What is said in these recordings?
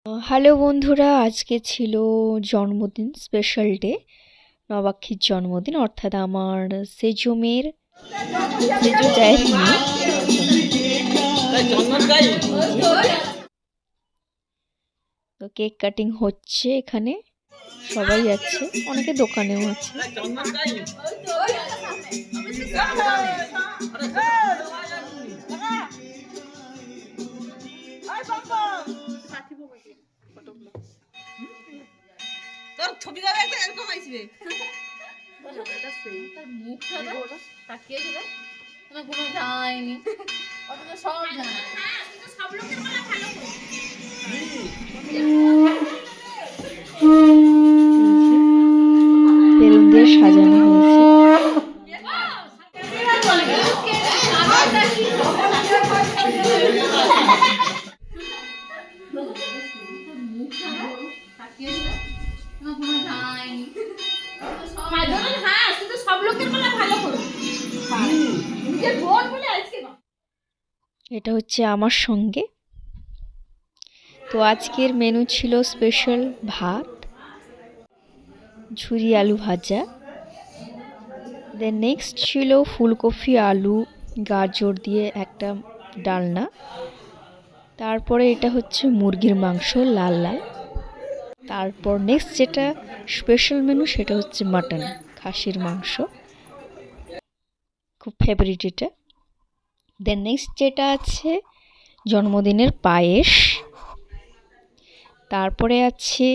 Hello বন্ধুরা, আজকে ছিল জন্মদিন, স্পেশাল ডে। নবাক্ষীর জন্মদিন, অর্থাৎ আমার সেজো মেয়ের, সেজো জায়ের মেয়ে, তার জন্মদিন। তো কেক কাটিং হচ্ছে, এখানে সবাই আছে, অনেকে দোকানেও আছে। ছবি যাবে একটা এরকম আইসবে মুখটা তাকিয়ে দিলে কোনো যায়নি অথচ সব জানে সব লোকের বলা ভালো বেলুন দিয়ে সাজানো হয়েছে। এটা হচ্ছে আমার সঙ্গে। তো আজকের মেনু ছিল স্পেশাল ভাত, ঝুরি আলু ভাজা, দেন নেক্সট ছিল ফুলকপি আলু গাজর দিয়ে একটা ডালনা, তারপরে এটা হচ্ছে মুরগির মাংস লাল লাল, তারপর নেক্সট যেটা স্পেশাল মেনু সেটা হচ্ছে মাটন, খাসির মাংস, খুব ফেভারিট এটা। দেন নেক্সট যেটা আছে জন্মদিনের পায়েস, তারপরে আছে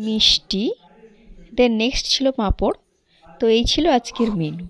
মিষ্টি, দেন নেক্সট ছিল পাঁপড়। তো এই ছিল আজকের মেনু।